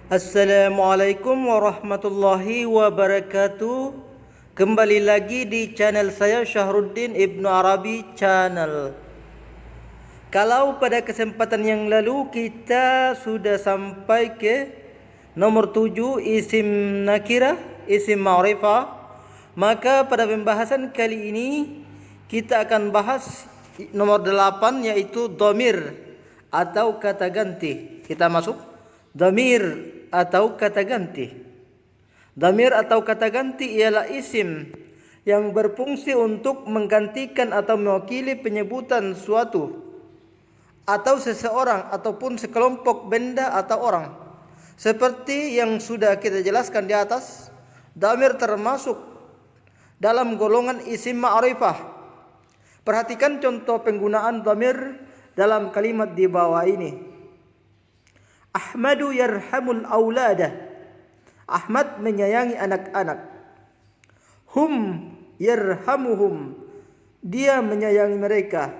Assalamualaikum warahmatullahi wabarakatuh. Kembali lagi di channel saya Syahruddin Ibnu Arabi Channel. Kalau pada kesempatan yang lalu kita sudah sampai ke nomor 7 isim nakirah, isim ma'rifah, maka pada pembahasan kali ini kita akan bahas nomor 8 yaitu dhamir atau kata ganti. Kita masuk dhamir atau kata ganti. Dhamir atau kata ganti ialah isim yang berfungsi untuk menggantikan atau mewakili penyebutan suatu atau seseorang ataupun sekelompok benda atau orang. Seperti yang sudah kita jelaskan di atas, dhamir termasuk dalam golongan isim ma'rifah. Perhatikan contoh penggunaan dhamir dalam kalimat di bawah ini. Ahmadu yarhamul aulada. Ahmad menyayangi anak-anak. Hum yarhamuhum. Dia menyayangi mereka.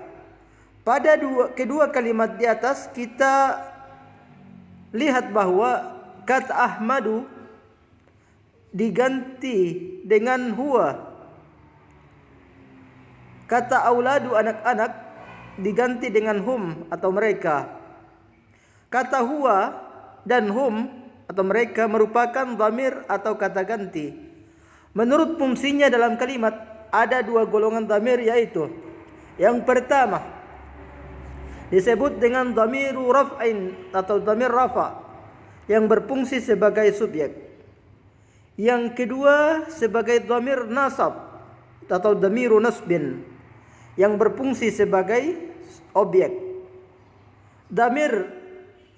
Pada kedua kalimat di atas kita lihat bahwa kata Ahmadu diganti dengan huwa. Kata auladu anak-anak diganti dengan hum atau mereka. Kata huwa dan hum atau mereka merupakan dhamir atau kata ganti. Menurut fungsinya dalam kalimat ada dua golongan dhamir, yaitu yang pertama disebut dengan dhamiru raf'in atau dhamir rafa yang berfungsi sebagai subjek. Yang kedua sebagai dhamir nasab atau dhamiru nasbin yang berfungsi sebagai objek. Dhamir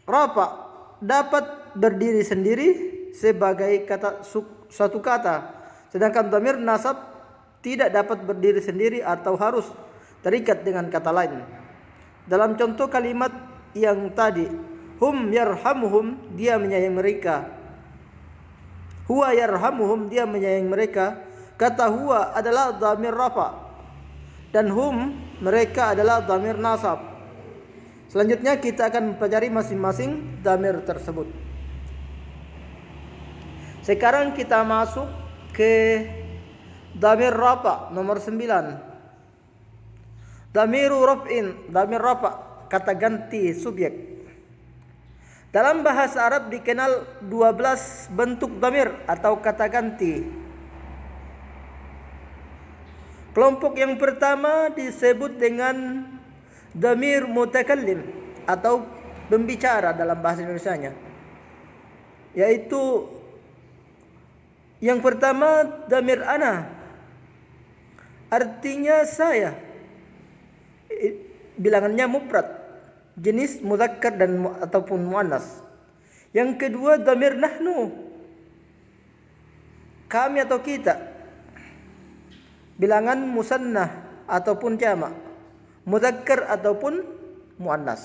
rafa dapat berdiri sendiri sebagai suatu kata, sedangkan dhamir nasab tidak dapat berdiri sendiri atau harus terikat dengan kata lain. Dalam contoh kalimat yang tadi, hum yarhamuhum, dia menyayangi mereka. Huwa yarhamuhum, dia menyayangi mereka. Kata huwa adalah dhamir rafa dan hum, mereka adalah dhamir nasab. Selanjutnya kita akan mempelajari masing-masing dhamir tersebut. Sekarang kita masuk ke dhamir rafa nomor 9. Dhamiru raf'in, dhamir rafa, kata ganti subjek. Dalam bahasa Arab dikenal 12 bentuk dhamir atau kata ganti. Kelompok yang pertama disebut dengan dhamir mutakallim atau pembicara dalam bahasa Indonesianya. Yaitu yang pertama dhamir ana. Artinya saya. Bilangannya mufrad, jenis mudzakkar dan ataupun muannas. Yang kedua dhamir nahnu, kami atau kita, bilangan musannah ataupun jamak, mudzakkar ataupun muannas.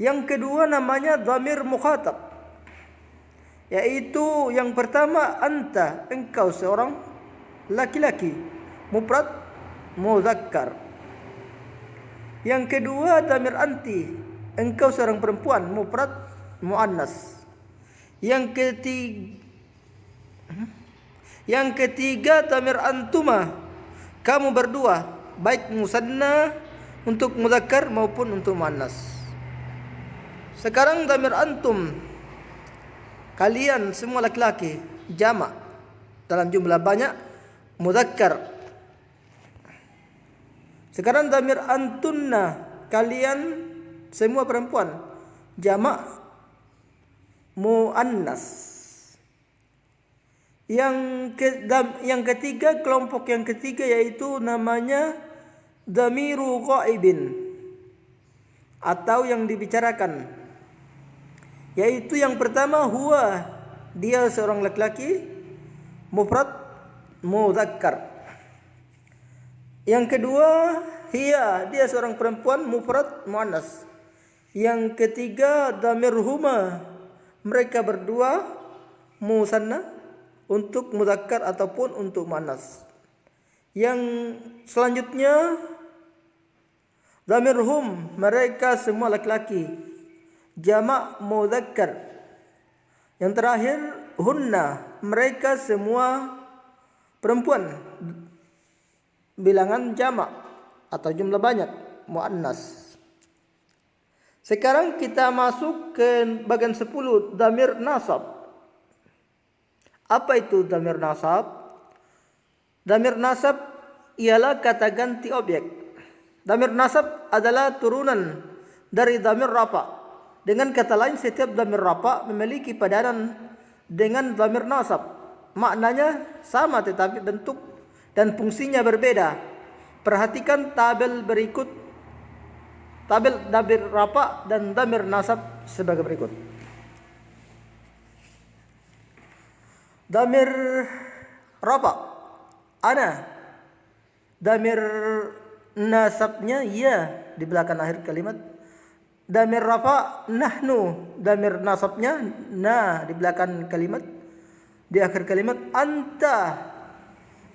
Yang kedua namanya dhamir mukhatab, yaitu yang pertama anta, engkau seorang laki-laki, mufrad mudzakkar. Yang kedua dhamir anti, engkau seorang perempuan, mufrad muannas. Yang ketiga dhamir antuma, kamu berdua, baik musanna untuk mudzakkar maupun untuk muannas. Sekarang dhamir antum, kalian semua laki-laki, jamak dalam jumlah banyak, mudzakkar. Sekarang dhamir antunna, kalian semua perempuan, jamak muannas. Yang ketiga, kelompok yang ketiga yaitu namanya dhamiru ghaibin atau yang dibicarakan. Yaitu yang pertama huwa, dia seorang laki-laki, mufrad mudzakkar. Yang kedua hiya, dia seorang perempuan, mufrad muannas. Yang ketiga dhamir huma, mereka berdua, musanna untuk mudzakkar ataupun untuk muannas. Yang selanjutnya dhamir hum, mereka semua laki-laki, jamak mudzakkar. Yang terakhir, hunna, mereka semua perempuan. Bilangan jamak atau jumlah banyak, muannas. Sekarang kita masuk ke bagian 10, dhamir nasab. Apa itu dhamir nasab? Dhamir nasab ialah kata ganti objek. Dhamir nasab adalah turunan dari dhamir rafa. Dengan kata lain, setiap dhamir rafa memiliki padanan dengan dhamir nasab. Maknanya sama tetapi bentuk dan fungsinya berbeda. Perhatikan tabel berikut. Tabel dhamir rafa dan dhamir nasab sebagai berikut. Dhamir rafa, ana. Dhamir nasabnya ya di belakang akhir kalimat. Dhamir rafa, nahnu. Dhamir nasabnya na di belakang kalimat, di akhir kalimat. Anta.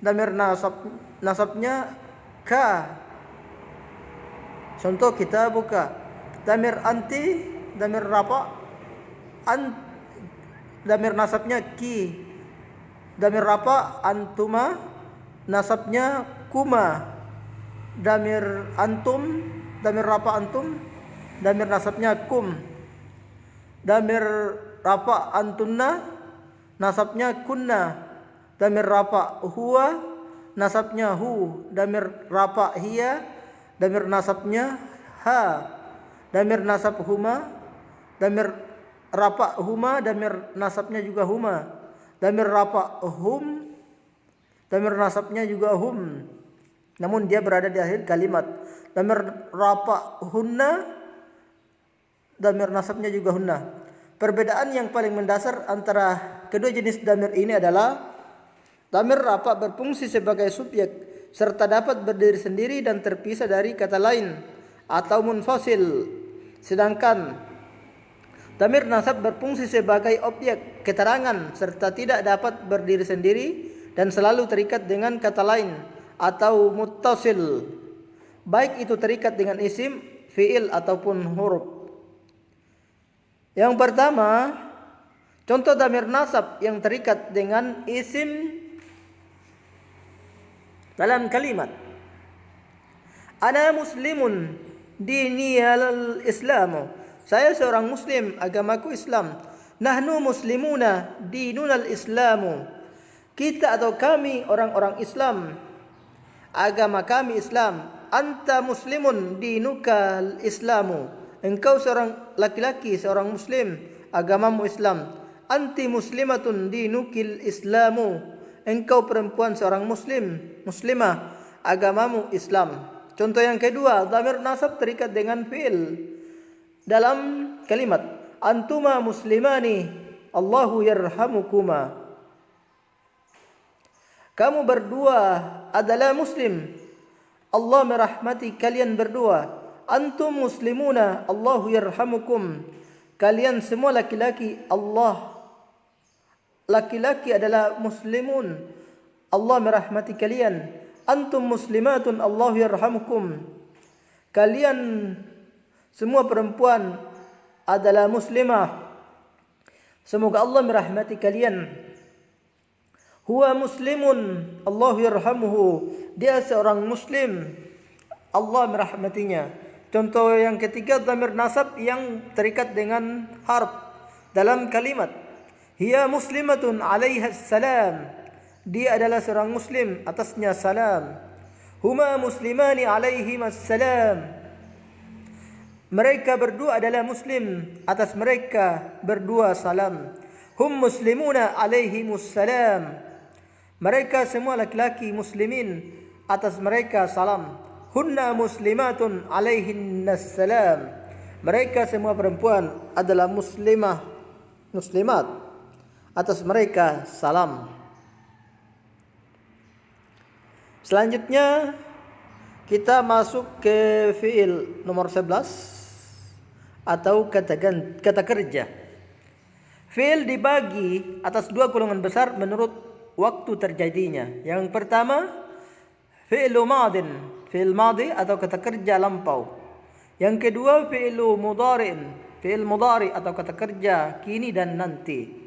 Dhamir nasabnya ka. Contoh kita buka. Dhamir anti, dhamir rafa, dhamir nasabnya ki. Dhamir rafa antuma, nasabnya kuma. Dhamir antum, dhamir rafa antum, dhamir nasabnya kum. Dhamir rafa antunna, nasabnya kunna. Dhamir rafa huwa, nasabnya hu. Dhamir rafa hiya, dhamir nasabnya ha. Dhamir nasab huma, dhamir rafa huma, dhamir nasabnya juga huma. Dhamir rafa hum, dhamir nasabnya juga hum. Namun dia berada di akhir kalimat. Dhamir rafa hunna, dhamir nasabnya juga hunna. Perbedaan yang paling mendasar antara kedua jenis dhamir ini adalah dhamir rafa berfungsi sebagai subjek serta dapat berdiri sendiri dan terpisah dari kata lain atau munfasil. Sedangkan dhamir nasab berfungsi sebagai objek keterangan serta tidak dapat berdiri sendiri dan selalu terikat dengan kata lain atau muttasil, baik itu terikat dengan isim, fiil ataupun huruf. Yang pertama, contoh dhamir nasab yang terikat dengan isim dalam kalimat. Ana muslimun diniyal islamu. Saya seorang muslim, agamaku Islam. Nahnu muslimuna dinunal islamu. Kita atau kami orang-orang Islam, agama kami Islam. Anta muslimun dinukal islamu. Engkau seorang laki-laki, seorang muslim, agamamu Islam. Anti muslimatun dinukil islamu. Engkau perempuan, seorang muslim, muslimah, agamamu Islam. Contoh yang kedua, dhamir nasab terikat dengan fi'il dalam kalimat. Antuma muslimani, Allahu yarhamukuma. Kamu berdua adalah muslim, Allah merahmati kalian berdua. Antum muslimuna, Allahu yarhamukum. Kalian semua laki-laki, Allah laki-laki adalah muslimun, Allah merahmati kalian. Antum muslimatun, Allahu yarhamukum. Kalian semua perempuan adalah muslimah, semoga Allah merahmati kalian. Huwa muslimun, Allahu yarhamuhu. Dia seorang muslim, Allah merahmatinya. Contoh yang ketiga, dhamir nasab yang terikat dengan harf dalam kalimat. Hiya muslimatun alaiha salam. Dia adalah seorang muslim, atasnya salam. Huma muslimani alaihim salam. Mereka berdua adalah muslim, atas mereka berdua salam. Hum muslimuna alaihimus salam. Mereka semua laki-laki muslimin, atas mereka salam. Hunna muslimatun alaihinnas salam. Mereka semua perempuan adalah muslimah, muslimat, atas mereka salam. Selanjutnya kita masuk ke fi'il nomor 11 atau kata kerja. Fi'il dibagi atas dua golongan besar menurut waktu terjadinya. Yang pertama, fi'lu madin, fi'il madi atau kata kerja lampau. Yang kedua, fi'lu mudhari'in, fi'il mudhari atau kata kerja kini dan nanti.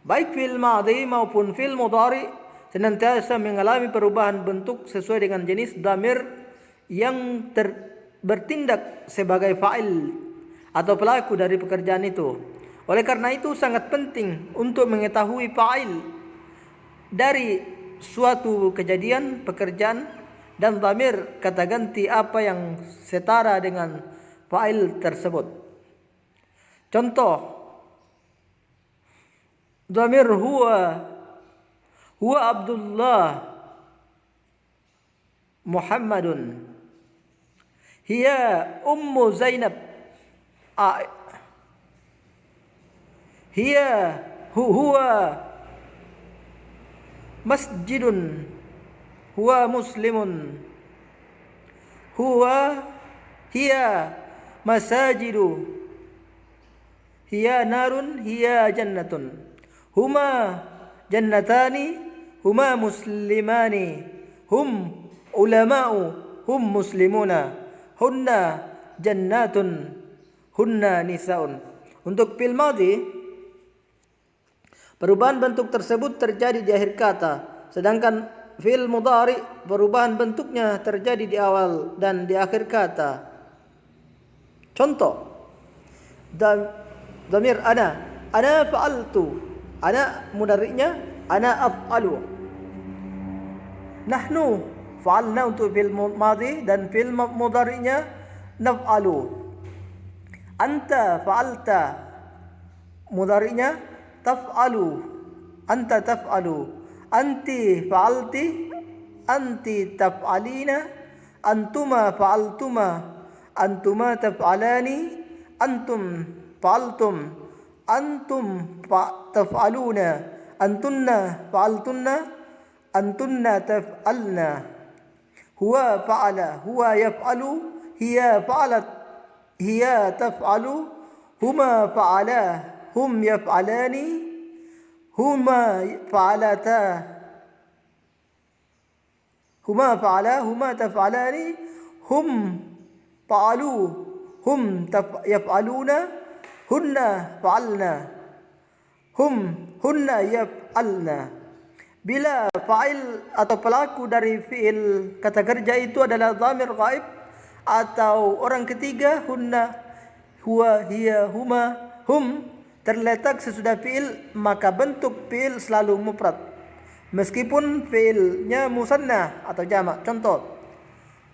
baik fi'il madhi maupun fi'il mudhari senantiasa mengalami perubahan bentuk sesuai dengan jenis dhamir yang bertindak sebagai fa'il atau pelaku dari pekerjaan itu. Oleh karena itu sangat penting untuk mengetahui fa'il dari suatu kejadian, pekerjaan, dan dhamir kata ganti apa yang setara dengan fa'il tersebut. Contoh, dhamir huwa Abdullah Muhammadun, hiya Ummu Zainab, huwa masjidun, huwa muslimun, hiya masajidu, hiya narun, hiya jannatun, huma jannatani, huma muslimani, hum ulama'u, hum muslimuna, hunna jannatun, hunna nisaun. Untuk fi'il madhi, perubahan bentuk tersebut terjadi di akhir kata, sedangkan fi'il mudhari perubahan bentuknya terjadi di awal dan di akhir kata. Contoh, dhamir ana fa'altu, ana mudhari'nya ana af'alu. Nahnu fa'alna untuk fi'il madhi dan fi'il mudhari'nya naf'alu. Anta fa'alta, mudhari'nya taf'alu, anta taf'alu. Anti fa'alti, anti taf'alina. Antuma fa'altuma, antuma taf'alani. Antum fa'altum, antum taf'aluna. Antunna fa'altunna, antunna taf'alna. Huwa fa'ala, huwa yaf'alu, hiya fa'alat, hiya taf'alu, huma fa'ala, hum yaf'alani, huma fa'alata, huma fa'ala, huma taf'alani, hum fa'alu, hum yaf'aluna, hunna fa'alna, hunna yaf'alna. Bila fa'il atau pelaku dari fi'il kata kerja itu adalah dhamir ghaib atau orang ketiga, hunna, huwa, hiya, huma, hum, terletak sesudah fi'il, maka bentuk fi'il selalu mufrad meskipun fi'ilnya musanna atau jamak. Contoh,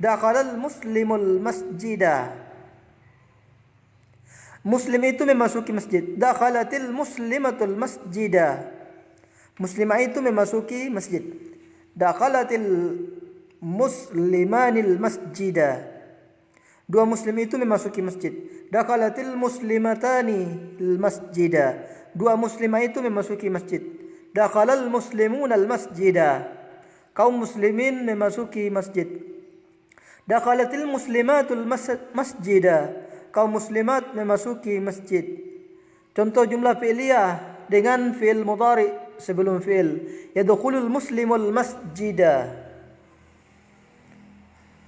dakhalal muslimul masjidah, muslim itu memasuki masjid. Dakhalatil muslimatul masjidah, muslimah itu memasuki masjid. Dakhalatil muslimanil masjidah, dua muslim itu memasuki masjid. Dakhalatil muslimatani masjidah, dua muslimah itu memasuki masjid. Dakhalal muslimuna al masjidah, kaum muslimin memasuki masjid. Dakhalatil muslimatul masjidah, kaum muslimat memasuki masjid. Contoh jumlah fi'liyah dengan fi'il mudhari sebelum fi'il. Yadkhulul muslimul masjidah,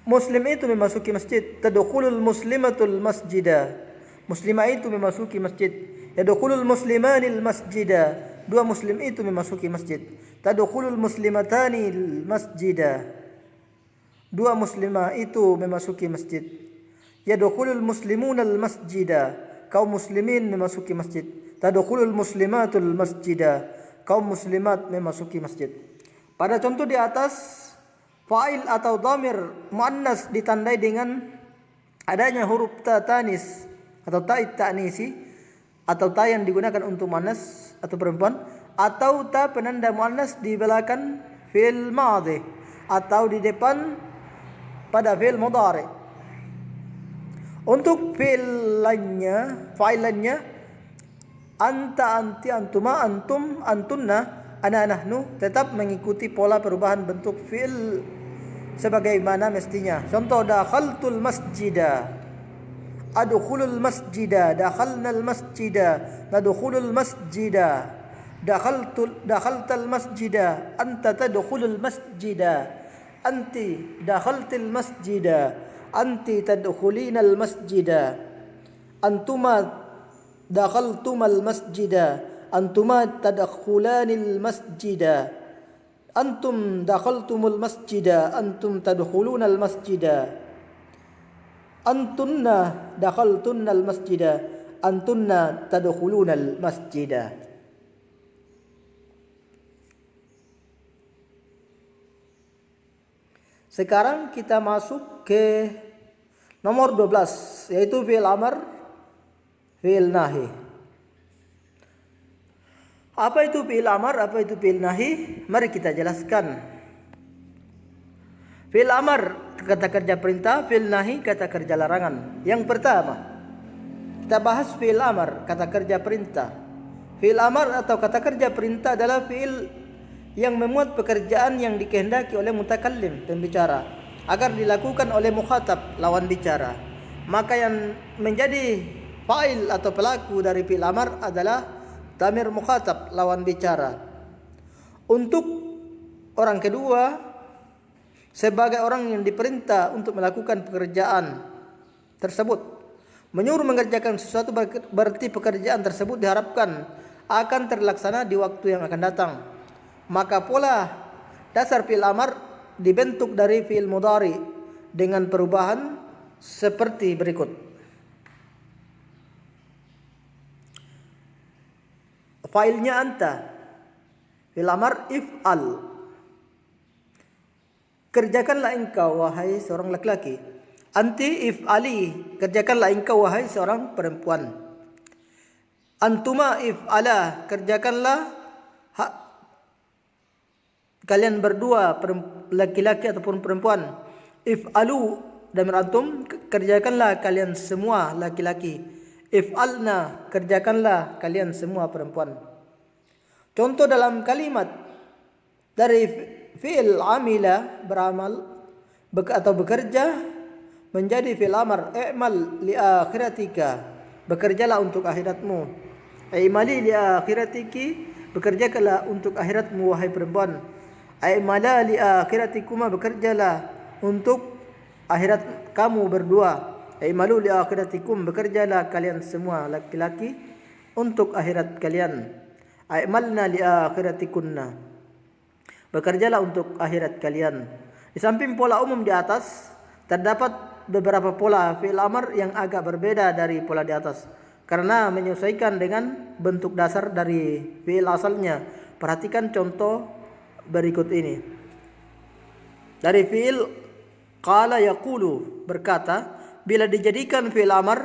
muslim itu memasuki masjid. Tadkhulul muslimatul masjidah, muslimah itu memasuki masjid. Yadkhulul muslimanil masjidah, dua muslim itu memasuki masjid. Tadkhulul muslimatanil masjidah, dua muslimah itu memasuki masjid. Yadkhulul muslimunal masjidah, kaum muslimin memasuki masjid. Tadkhulul muslimatul masjidah, kaum muslimat memasuki masjid. Pada contoh di atas, fa'il atau dhamir muannas ditandai dengan adanya huruf ta tanis atau ta ta'nisi, atau ta yang digunakan untuk muannas atau perempuan, atau ta penanda muannas di belakang fi'il madhi atau di depan pada fi'il mudhari. Untuk fi'il lainnya, fa'il lainnya, anta, anti, antuma, antum, antunna, ana, nahnu, tetap mengikuti pola perubahan bentuk fi'il sebagaimana mestinya. Contoh, dakhaltul masjidah, adkhulul masjidah, dakhalnal masjidah, nadkhulul masjidah, dakhaltal masjidah, anta tadkhulul masjidah, anti dakhaltil masjidah, anti tadkhulinal masjidah, antuma dakhaltumal masjidah, Antuma tadkhulanil masjida. Antum dakhaltumul masjida. Antum tadkhulunal masjida. Antunna dakhaltunnal masjida. Antunna tadkhulunal masjida. Sekarang kita masuk ke nomor 12, yaitu fi'il amr, fi'il nahi. Apa itu fi'il amr, apa itu fi'il nahi? Mari kita jelaskan. Fi'il amr kata kerja perintah, fi'il nahi kata kerja larangan. Yang pertama, kita bahas fi'il amr, kata kerja perintah. Fi'il amr atau kata kerja perintah adalah fi'il yang memuat pekerjaan yang dikehendaki oleh mutakallim, pembicara, agar dilakukan oleh mukhatab, lawan bicara. Maka yang menjadi fa'il atau pelaku dari fi'il amr adalah dhamir mukhatab, lawan bicara. Untuk orang kedua, sebagai orang yang diperintah untuk melakukan pekerjaan tersebut, menyuruh mengerjakan sesuatu, berarti pekerjaan tersebut diharapkan akan terlaksana di waktu yang akan datang. Maka pola dasar fi'il amr dibentuk dari fi'il mudhari dengan perubahan seperti berikut. Fa'ilnya anta. Fi'il amr if'al. Kerjakanlah engkau wahai seorang laki-laki. Anti if'ali. Kerjakanlah engkau wahai seorang perempuan. Antuma if'ala. Kerjakanlah kalian berdua, laki-laki ataupun perempuan. If'alu, dhamir antum, kerjakanlah kalian semua laki-laki. If'alna, kerjakanlah kalian semua perempuan. Contoh dalam kalimat dari fi'il amila, beramal atau bekerja, menjadi fi'il amr. I'mal li akhiratika, bekerjalah untuk akhiratmu. I'mali li akhiratiki, bekerjakanlah untuk akhiratmu wahai perempuan. Aimala li akhiratikuma, bekerjalah untuk akhirat kamu berdua. Aimalu li akhiratikum, bekerjalah kalian semua laki-laki untuk akhirat kalian. Aimalna li akhiratikunna, bekerjalah untuk akhirat kalian. Di samping pola umum di atas, terdapat beberapa pola fi'il amr yang agak berbeda dari pola di atas, karena menyesuaikan dengan bentuk dasar dari fi'il asalnya. Perhatikan contoh berikut ini. Dari fi'il qala yaqulu, berkata, bila dijadikan fi'il amr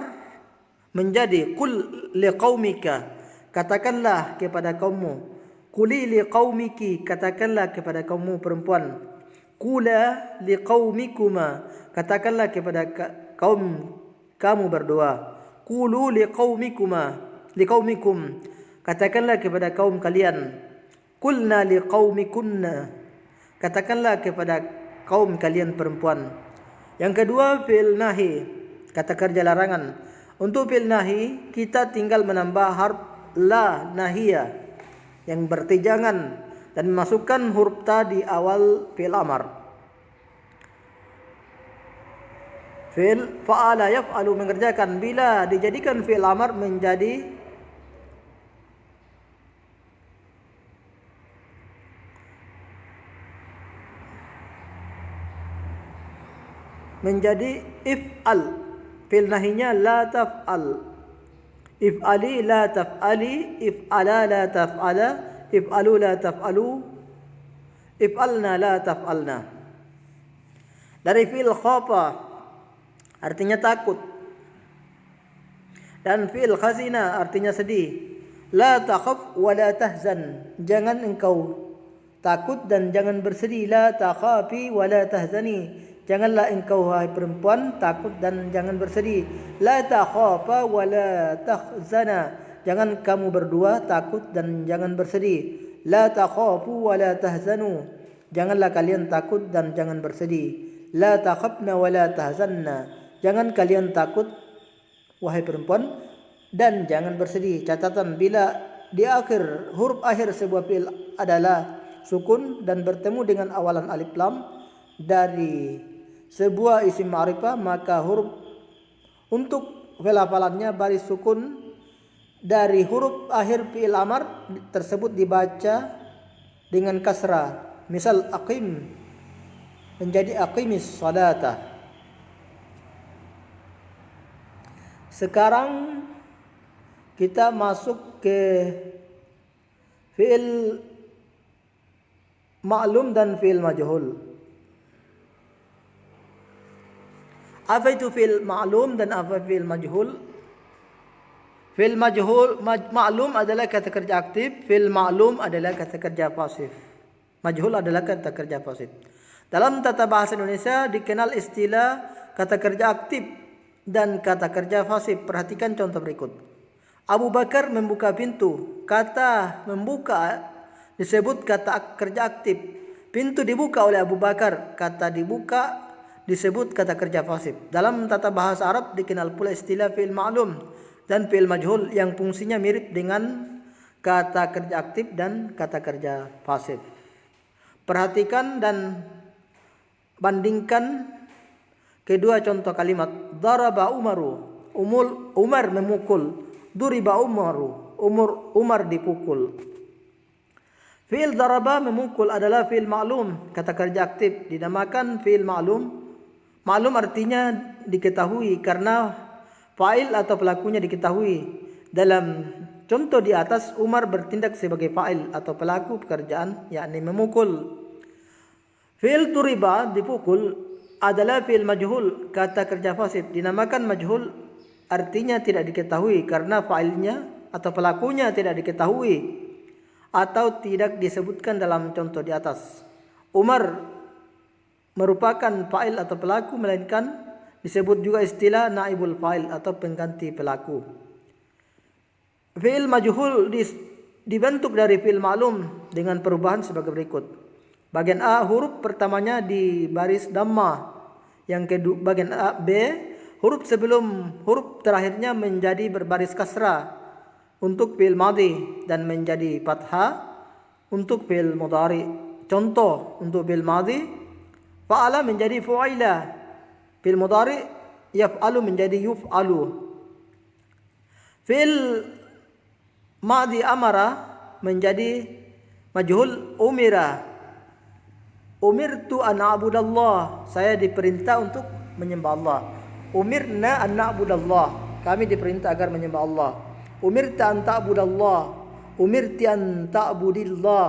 menjadi qul liqaumika, katakanlah kepada kaummu. Quli liqaumiki, katakanlah kepada kaummu perempuan. Qula liqaumikuma, katakanlah kepada kaum kamu berdua. Qulu liqaumikum, katakanlah kepada kaum kalian. Qulna liqaumikunna, katakanlah kepada kaum kalian perempuan. Yang kedua, fi'il nahi, kata kerja larangan. Untuk fi'il nahi, kita tinggal menambah harf la nahiyah yang berarti jangan, dan memasukkan huruf ta di awal fi'il amr. Fi'il fa'ala yaf'alu, mengerjakan. Bila dijadikan fi'il amr menjadi if'al, fi'il nahinya la taf'al. If'ali la taf'ali, if'ala la taf'ala, if'alu la taf'alu, if'alna la taf'alna. Dari fi'il khafa, artinya takut. Dan fi'il khazina, artinya sedih. La takhaf wa la tahzan, jangan engkau takut dan jangan bersedih. La takhafi wa la tahzani, janganlah engkau wahai perempuan takut dan jangan bersedih. La takhafa wa la tahzana, jangan kamu berdua takut dan jangan bersedih. La takhafu wa la tahzanu, janganlah kalian takut dan jangan bersedih. La takhafna wa la tahzanna, jangan kalian takut wahai perempuan dan jangan bersedih. Catatan, bila di akhir huruf akhir sebuah fi'il adalah sukun dan bertemu dengan awalan alif lam dari sebuah isim ma'rifah, maka huruf untuk pelafalannya baris sukun dari huruf akhir fi'il amar tersebut dibaca dengan kasrah. Misal aqim menjadi aqimis salata. Sekarang kita masuk ke fi'il ma'lum dan fi'il majhul. Apa itu fi'il ma'lum dan apa fi'il majhul? Fi'il majhul ma'lum adalah kata kerja aktif, fi'il ma'lum adalah kata kerja pasif. Majhul adalah kata kerja pasif. Dalam tata bahasa Indonesia dikenal istilah kata kerja aktif dan kata kerja pasif. Perhatikan contoh berikut. Abu Bakar membuka pintu. Kata membuka disebut kata kerja aktif. Pintu dibuka oleh Abu Bakar. Kata dibuka disebut kata kerja pasif. Dalam tata bahasa Arab dikenal pula istilah fi'il ma'lum dan fi'il majhul yang fungsinya mirip dengan kata kerja aktif dan kata kerja pasif. Perhatikan dan bandingkan kedua contoh kalimat. Daraba Umaru. Umar memukul. Duriba Umaru. Umar dipukul. Fi'il daraba memukul adalah fi'il ma'lum, kata kerja aktif, dinamakan fi'il ma'lum. Ma'lum artinya diketahui karena fa'il atau pelakunya diketahui. Dalam contoh di atas, Umar bertindak sebagai fa'il atau pelaku pekerjaan, yakni memukul. Fi'il turiba dipukul adalah fi'il majhul, kata kerja pasif, dinamakan majhul, artinya tidak diketahui karena fa'ilnya atau pelakunya tidak diketahui atau tidak disebutkan dalam contoh di atas. Umar merupakan fa'il atau pelaku, melainkan disebut juga istilah naibul fa'il atau pengganti pelaku. Fi'il majhul dibentuk dari fi'il ma'lum dengan perubahan sebagai berikut. Bagian A, huruf pertamanya di baris dhamma. Yang kedua, bagian A, B, huruf sebelum huruf terakhirnya menjadi berbaris kasrah untuk fi'il madhi dan menjadi fathah untuk fi'il mudhari. Contoh untuk fi'il madhi, fa'ala menjadi fu'ila. Fi'il mudhari yaf'alu menjadi yuf'alu. Fi'il madhi amara menjadi majhul umira. Umirtu an a'budallah. Saya diperintah untuk menyembah Allah. Umirna an na'budallah. Kami diperintah agar menyembah Allah. Umirta an ta'budallah. Umirti an ta'budillah.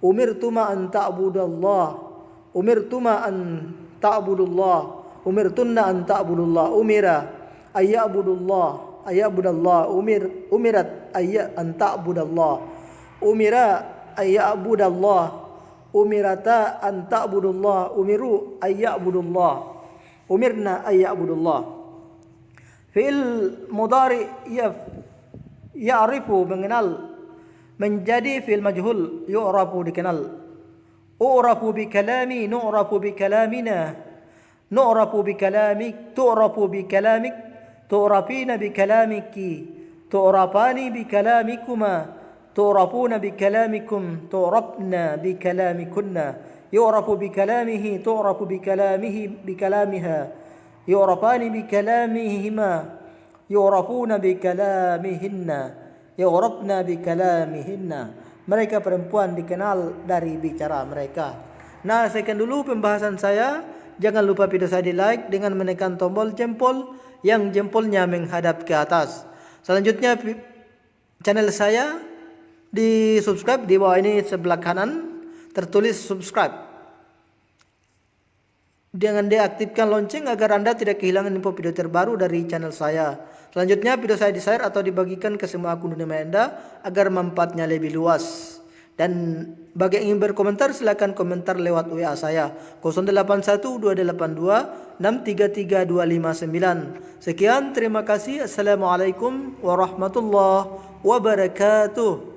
Umirtuma an ta'budallah. Umirtuma an ta'budullah. Umirtunna an ta'budullah. Umira ayya'budullah. Ayya'budallah. Umirat an ta'budallah. Umira ayya'budallah. Umirata an ta'budullah. Umiru ayya'budullah. Umirna ayya'budullah. Fi'il mudhari ya'rifu mengenal menjadi fi'il majhul yu'rafu dikenal. U'rafu bi kalami, nu'rafu bi kalamina. Nu'rafu bi kalamik, tu'rafu bi kalamik, tu'rafina bi kalamiki, tu'rafani bi kalamikuma, tu'rafuna bi kalamikum, tu'rafna bi kalamikunna. Yu'rafu bi kalamihi, tu'rafu bi kalamihi bi kalamiha. Yu'rafani bi kalamihima, yu'rafuna bi kalamihinna, yu'rafna bi kalamihinna. Mereka perempuan dikenal dari bicara mereka. Nah, sekian dulu pembahasan saya. Jangan lupa video saya di like dengan menekan tombol jempol yang jempolnya menghadap ke atas. Selanjutnya channel saya di subscribe di bawah ini sebelah kanan tertulis subscribe. Jangan diaktifkan lonceng agar Anda tidak kehilangan info video terbaru dari channel saya. Selanjutnya video saya di-share atau dibagikan ke semua akun dunia Anda agar manfaatnya lebih luas. Dan bagi yang ingin berkomentar silakan komentar lewat WA saya 081228263329. Sekian, terima kasih. Assalamualaikum warahmatullahi wabarakatuh.